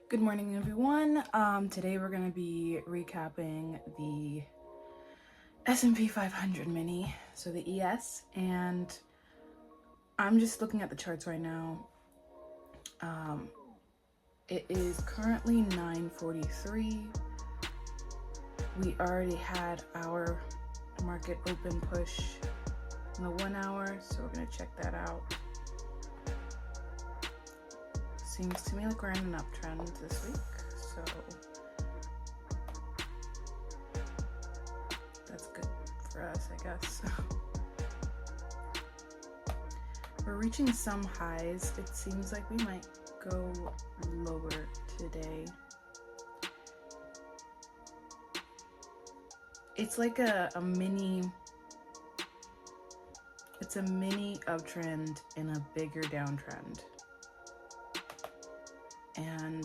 Good morning, everyone. Today we're going to be recapping the S&P 500 mini, so the ES, and I'm just looking at the charts right now. It is currently 9:43. We already had our market open push in the 1 hour, so we're going to check that out. Seems to me like we're in an uptrend this week, so that's good for us, I guess. We're reaching some highs. It seems like we might go lower today. It's like a mini uptrend in a bigger downtrend. And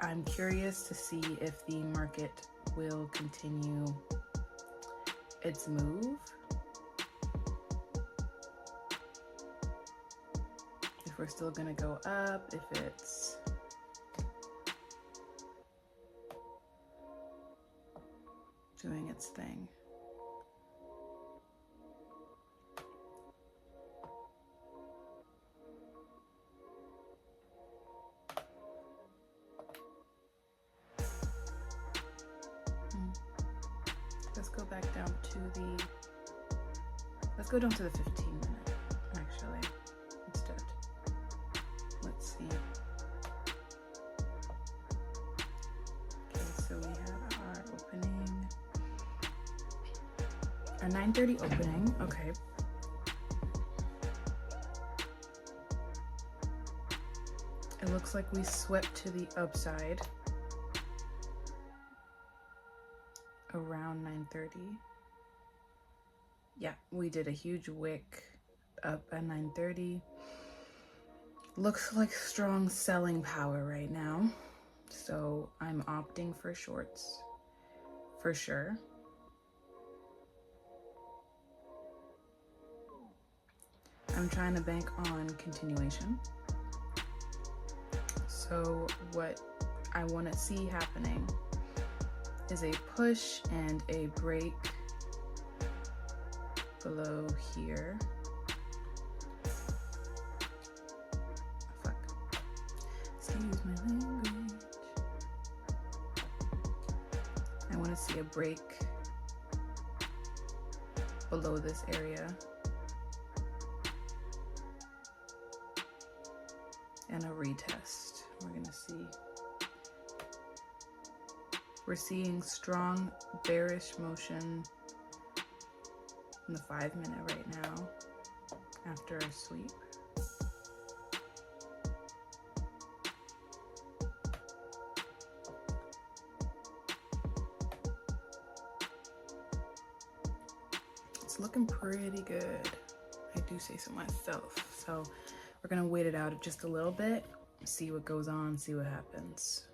I'm curious to see if the market will continue its move. If we're still gonna go up, if it's doing its thing. Let's go down to the 15-minute, actually, instead. Let's see. Okay, so we have our opening, our 9:30 opening, okay. It looks like we swept to the upside around 9:30. Yeah, we did a huge wick up at 9:30. Looks like strong selling power right now. So I'm opting for shorts for sure. I'm trying to bank on continuation. So what I want to see happening is a push and a break below here. Fuck. Excuse my language. I want to see a break below this area and a retest. We're gonna see. We're seeing strong bearish motion in the 5-minute right now after a sweep. It's looking pretty good. I do say so myself. So we're gonna wait it out just a little bit, see what goes on, see what happens.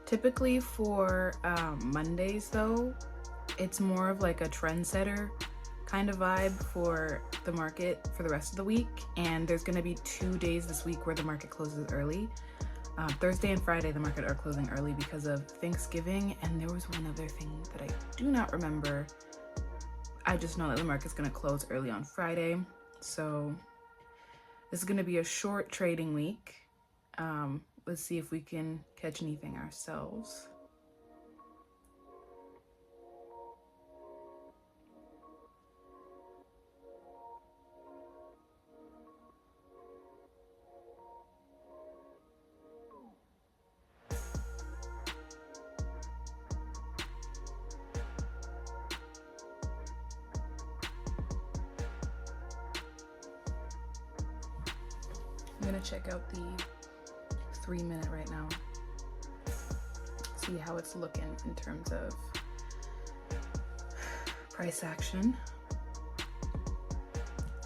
Typically for Mondays though, it's more of like a trendsetter kind of vibe for the market for the rest of the week. And there's gonna be 2 days this week where the market closes early. Thursday and Friday, the market are closing early because of Thanksgiving. And there was one other thing that I do not remember. I just know that the market's gonna close early on Friday. So this is gonna be a short trading week. Let's see if we can catch anything ourselves. I'm gonna check out the 3-minute right now. See how it's looking in terms of price action.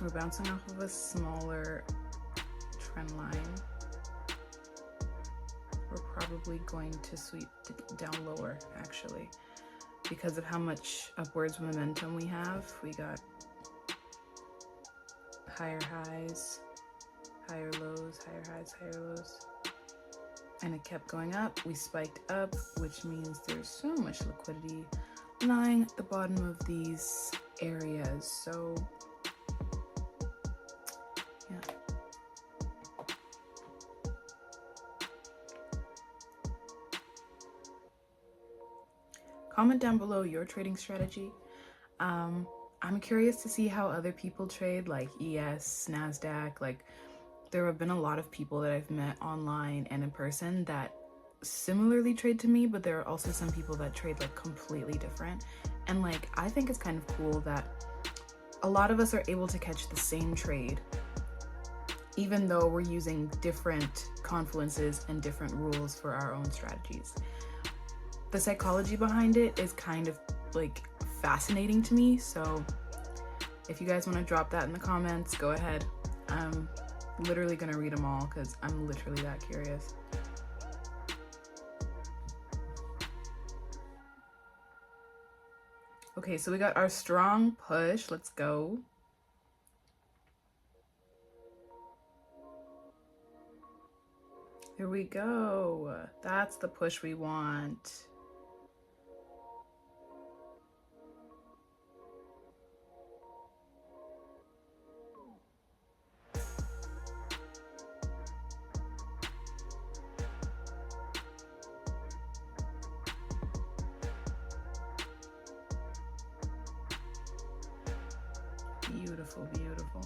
We're bouncing off of a smaller trend line. We're probably going to sweep down lower, actually, because of how much upwards momentum we have. We got higher highs, higher lows, higher highs, higher lows. And it kept going up. We spiked up, which means there's so much liquidity lying at the bottom of these areas. So yeah. Comment down below your trading strategy. I'm curious to see how other people trade, like ES, NASDAQ. Like, there have been a lot of people that I've met online and in person that similarly trade to me, but there are also some people that trade like completely different. And like, I think it's kind of cool that a lot of us are able to catch the same trade, even though we're using different confluences and different rules for our own strategies. The psychology behind it is kind of like fascinating to me. So if you guys want to drop that in the comments, go ahead. I'm literally gonna read them all because I'm literally that curious. Okay, so we got our strong push. Let's go. Here we go. That's the push we want. Beautiful, beautiful.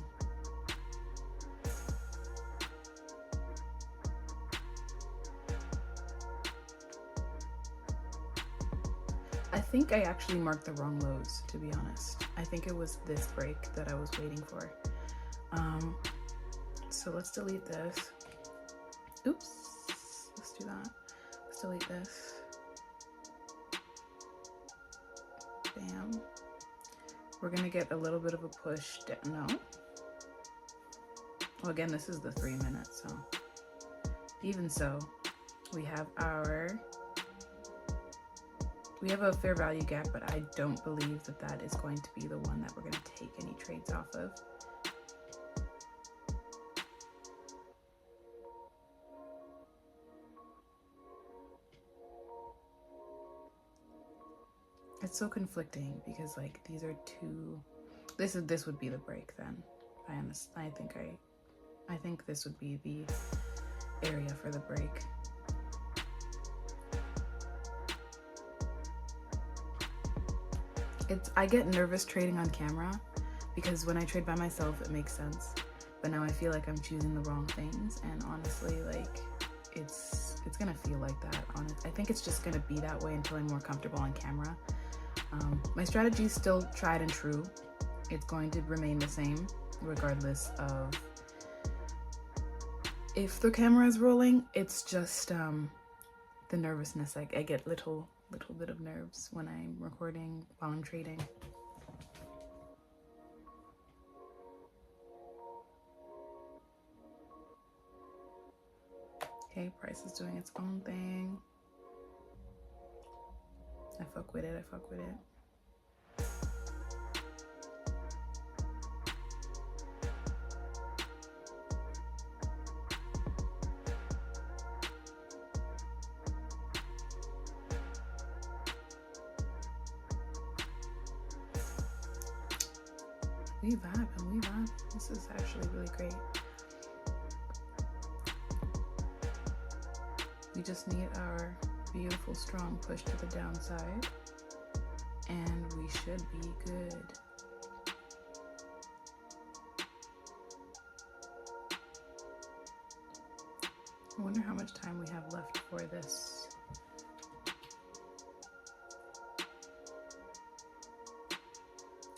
I think I actually marked the wrong lows, to be honest. I think it was this break that I was waiting for. So let's delete this. Oops, let's do that. Let's delete this. Bam. We're gonna get a little bit of a push down. No. Well, again, this is the 3 minutes, so even so, we have a fair value gap, but I don't believe that that is going to be the one that we're going to take any trades off of. It's so conflicting because like these are two. This would be the break then. I think this would be the area for the break. I get nervous trading on camera because when I trade by myself it makes sense, but now I feel like I'm choosing the wrong things, and honestly, like it's gonna feel like that. I think it's just gonna be that way until I'm more comfortable on camera. My strategy is still tried and true. It's going to remain the same regardless of if the camera is rolling. It's just the nervousness. I get little bit of nerves when I'm recording while I'm trading. Okay, price is doing its own thing. I fuck with it, I fuck with it. We vibe and we vibe. This is actually really great. We just need our beautiful strong push to the downside and we should be good. I wonder how much time we have left for this.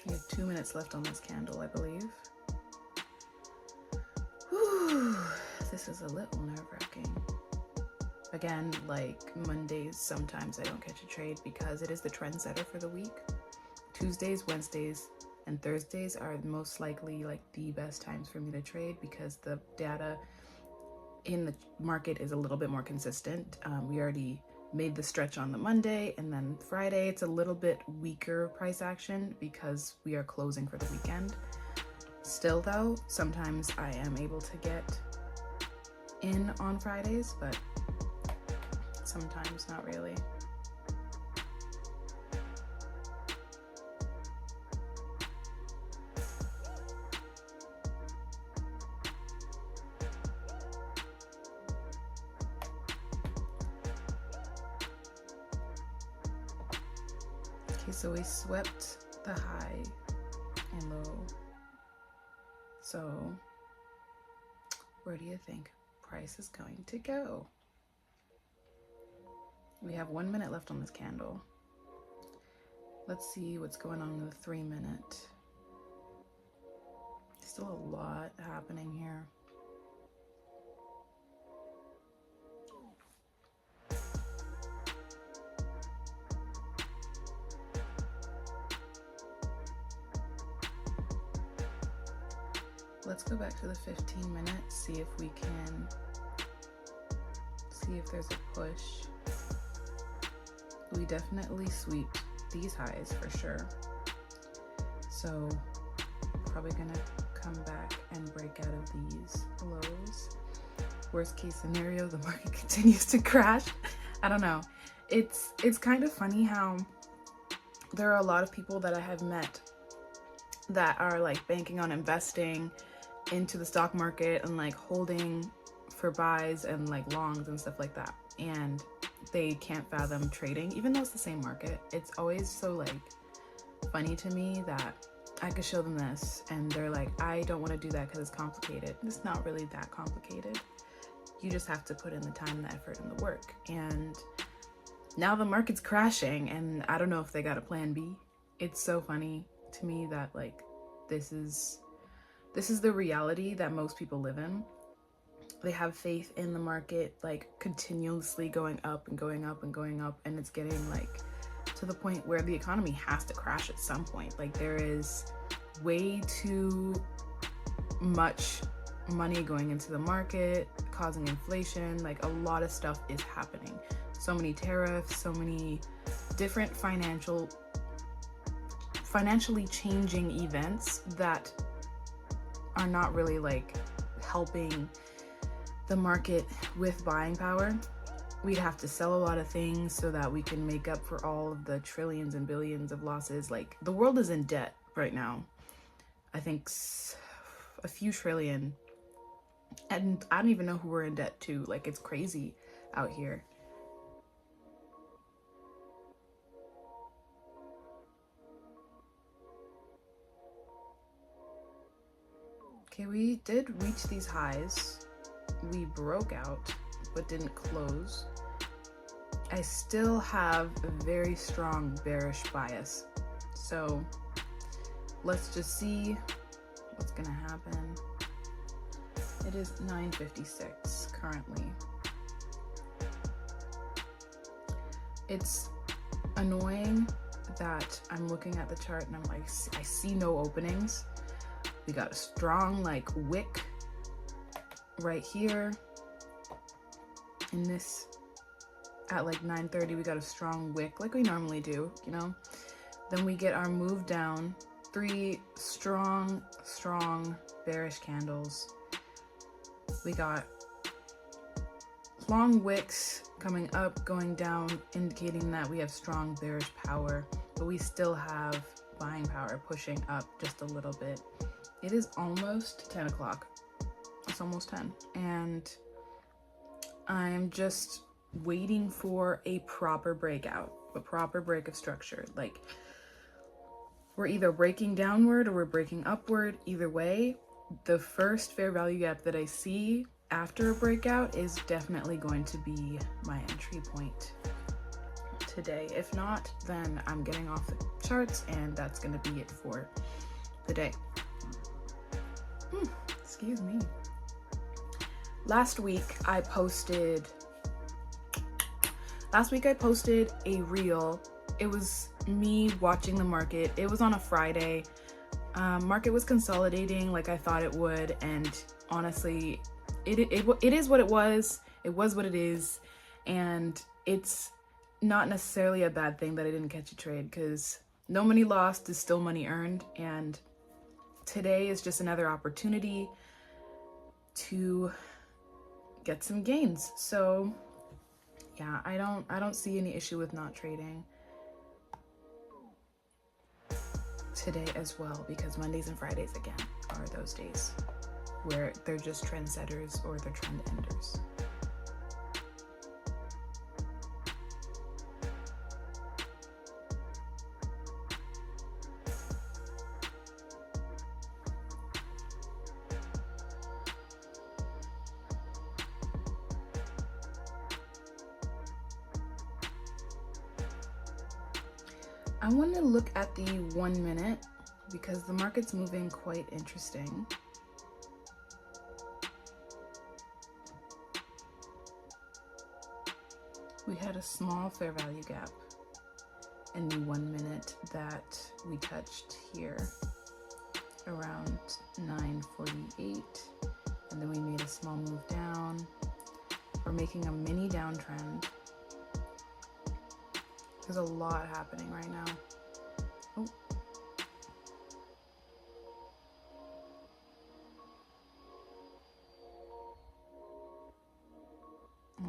We have 2 minutes left on this candle, I believe. Whew, this is a little nerve-wracking. Again, like Mondays, sometimes I don't catch a trade because it is the trendsetter for the week. Tuesdays, Wednesdays, and Thursdays are most likely like the best times for me to trade because the data in the market is a little bit more consistent. We already made the stretch on the Monday, and then Friday it's a little bit weaker price action because we are closing for the weekend. Still though, sometimes I am able to get in on Fridays, but sometimes not really. Okay, so we swept the high and low. So where do you think price is going to go? We have 1 minute left on this candle. Let's see what's going on in the 3 minute. Still a lot happening here. Let's go back to the 15 minutes, see if we can see if there's a push. We definitely sweeped these highs for sure. So probably gonna come back and break out of these lows. Worst case scenario, the market continues to crash. I don't know. It's kind of funny how there are a lot of people that I have met that are like banking on investing into the stock market and like holding for buys and like longs and stuff like that, and they can't fathom trading even though it's the same market. It's always so like funny to me that I could show them this and they're like, I don't want to do that because it's complicated. It's not really that complicated. You just have to put in the time, the effort, and the work. And now the market's crashing and I don't know if they got a plan B. It's so funny to me that like this is the reality that most people live in. They have faith in the market like continuously going up and going up and going up, and it's getting like to the point where the economy has to crash at some point. Like there is way too much money going into the market, causing inflation. Like a lot of stuff is happening. So many tariffs, so many different financially changing events that are not really like helping the market with buying power. We'd have to sell a lot of things so that we can make up for all of the trillions and billions of losses. Like the world is in debt right now. I think a few trillion, and I don't even know who we're in debt to. Like it's crazy out here. Okay, we did reach these highs. We broke out, but didn't close. I still have a very strong bearish bias. So let's just see what's gonna happen. It is 9:56 currently. It's annoying that I'm looking at the chart and I'm like, I see no openings. We got a strong like wick right here in this at like 9:30. We got a strong wick like we normally do, you know. Then we get our move down, 3 strong bearish candles. We got long wicks coming up, going down, indicating that we have strong bearish power, but we still have buying power pushing up just a little bit. It is almost 10 o'clock. It's almost 10. And I'm just waiting for a proper breakout, a proper break of structure. Like we're either breaking downward or we're breaking upward. Either way, the first fair value gap that I see after a breakout is definitely going to be my entry point today. If not, then I'm getting off the charts and that's going to be it for the day. Excuse me. Last week I posted a reel. It was me watching the market. It was on a Friday. Market was consolidating like I thought it would, and honestly, it is what it was. It was what it is, and it's not necessarily a bad thing that I didn't catch a trade, because no money lost is still money earned, and today is just another opportunity to get some gains. So yeah, I don't see any issue with not trading today as well, because Mondays and Fridays again are those days where they're just trendsetters or they're trend enders. I want to look at the 1 minute because the market's moving quite interesting. We had a small fair value gap in the 1 minute that we touched here around 9:48, and then we made a small move down. We're making a mini downtrend. There's a lot happening right now. Oh.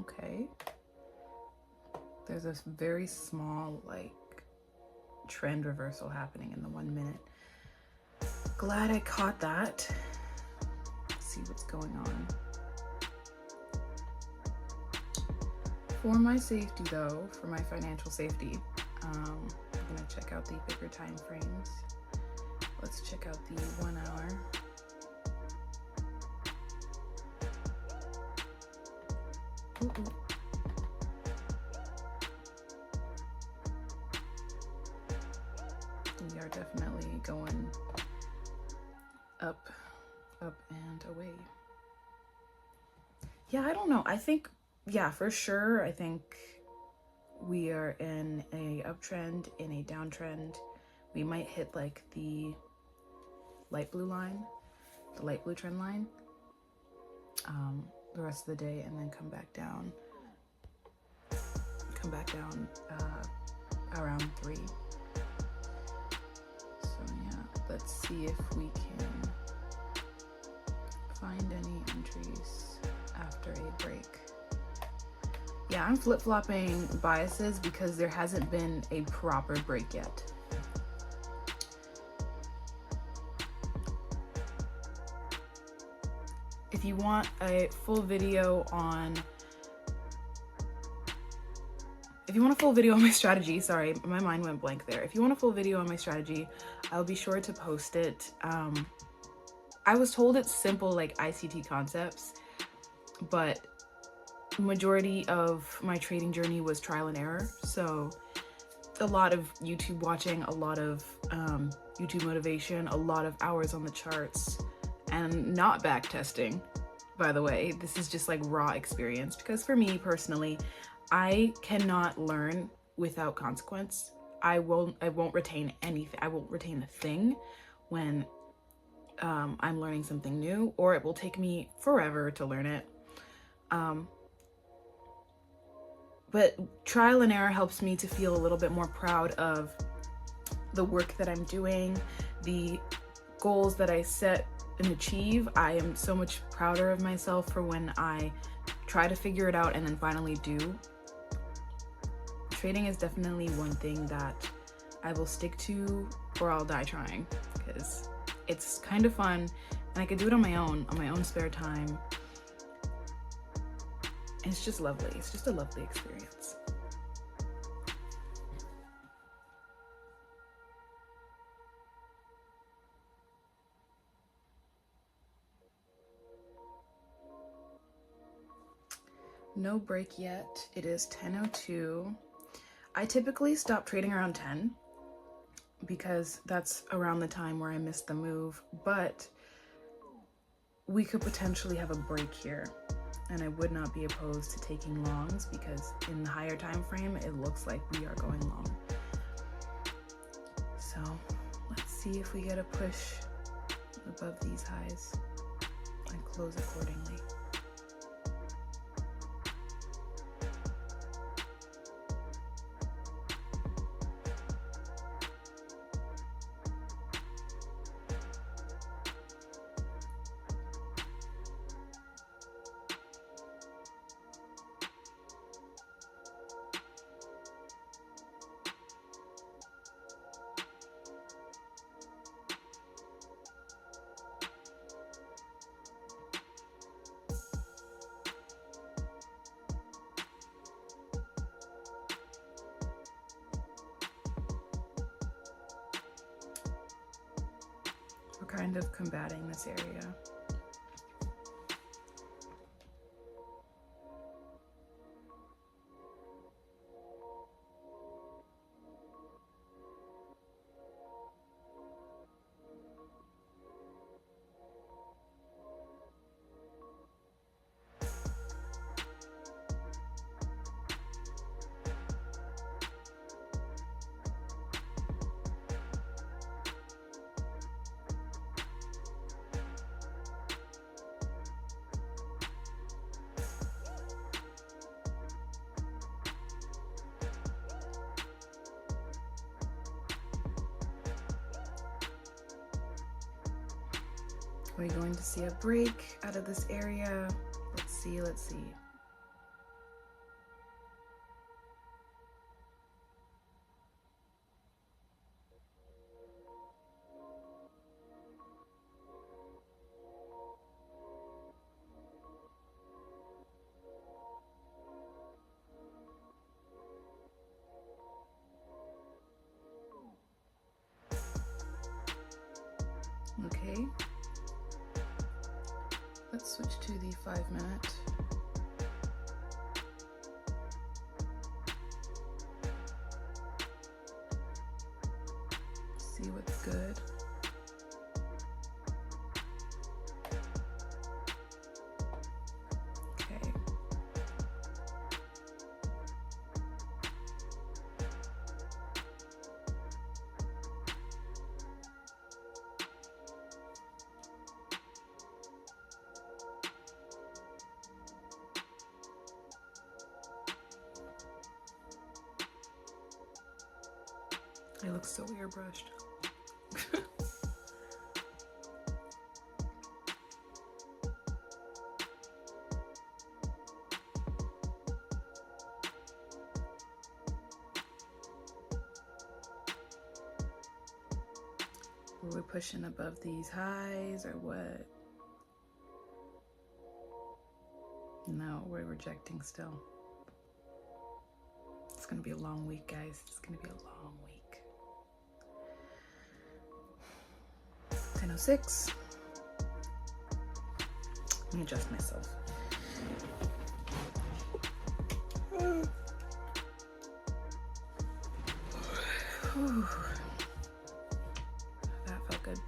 Okay. There's a very small, like, trend reversal happening in the 1 minute. Glad I caught that. Let's see what's going on. For my safety though, for my financial safety, I'm gonna check out the bigger time frames. Let's check out the 1 hour. Ooh. We are definitely going up and away. Yeah, I don't know. I think, yeah, for sure. I think we are in a uptrend, in a downtrend. We might hit like the light blue line, the light blue trend line, the rest of the day, and then come back down around 3. So yeah, let's see if we can find any entries after a break. Yeah, I'm flip-flopping biases because there hasn't been a proper break yet. If you want a full video on my strategy, sorry, my mind went blank there. If you want a full video on my strategy, I'll be sure to post it. I was told it's simple, like ICT concepts, but majority of my trading journey was trial and error. So a lot of YouTube watching, a lot of YouTube motivation, a lot of hours on the charts, and not back testing, by the way. This is just like raw experience, because for me personally, I cannot learn without consequence. I won't retain anything. I won't retain a thing when I'm learning something new, or it will take me forever to learn it. But trial and error helps me to feel a little bit more proud of the work that I'm doing, the goals that I set and achieve. I am so much prouder of myself for when I try to figure it out and then finally do. Trading is definitely one thing that I will stick to or I'll die trying, because it's kind of fun and I could do it on my own spare time. It's just lovely. It's just a lovely experience. No break yet. It is 10:02. I typically stop trading around 10 because that's around the time where I missed the move, but we could potentially have a break here. And I would not be opposed to taking longs, because in the higher time frame, it looks like we are going long. So let's see if we get a push above these highs and close accordingly. We're kind of combating this area. We're going to see a break out of this area. Let's see, let's see. Okay. Let's switch to the 5-minute. See what's good. Okay. It looks so airbrushed. Were we pushing above these highs or what? No, we're rejecting still. It's gonna be a long week, guys. It's gonna be a long week. 10:06. Let me adjust myself. That felt good.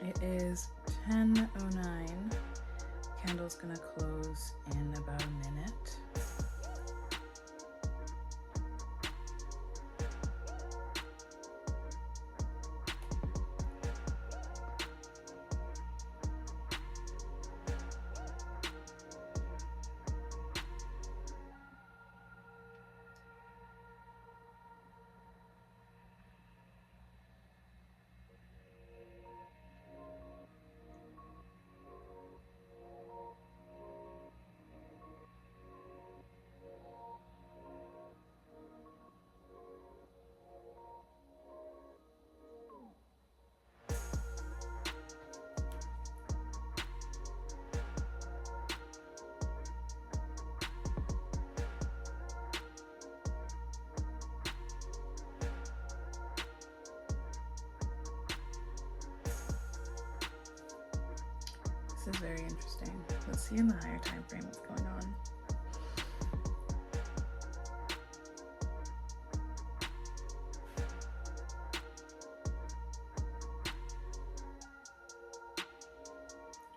It is 10:09. Candle's gonna close in about a minute. This is very interesting. Let's see in the higher time frame what's going on.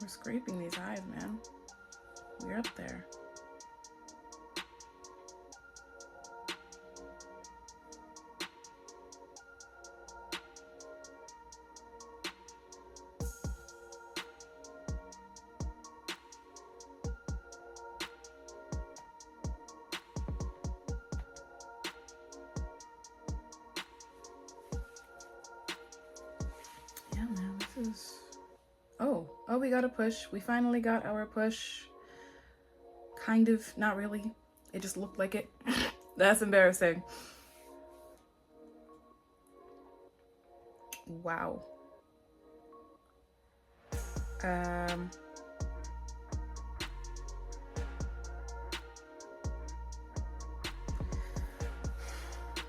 We're scraping these highs, man. We're up there. Yeah, man, this is... Oh, we got a push. We finally got our push. Kind of, not really. It just looked like it. That's embarrassing. Wow.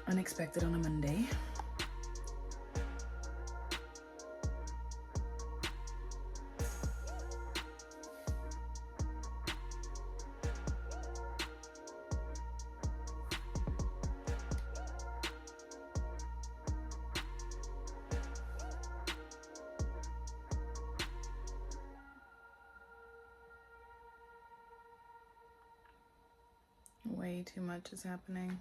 Unexpected on a Monday. Way too much is happening.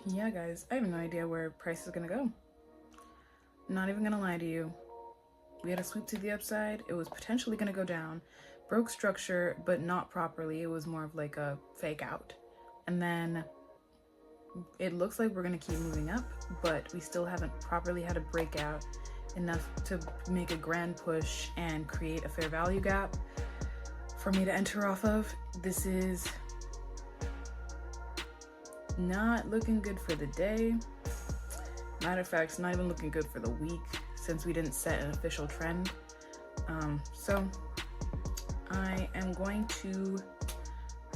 Yeah, guys, I have no idea where price is gonna go. Not even gonna lie to you. We had a sweep to the upside. It was potentially gonna go down. Broke structure, but not properly. It was more of like a fake out. And then it looks like we're gonna keep moving up, but we still haven't properly had a breakout enough to make a grand push and create a fair value gap for me to enter off of. This is not looking good for the day. Matter of fact, it's not even looking good for the week since we didn't set an official trend. So I am going to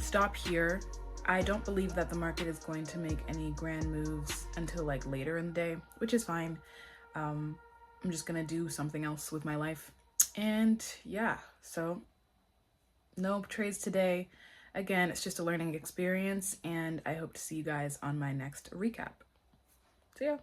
stop here. I don't believe that the market is going to make any grand moves until like later in the day, which is fine. I'm just gonna do something else with my life. And yeah, so no trades today. Again, it's just a learning experience, and I hope to see you guys on my next recap. See ya.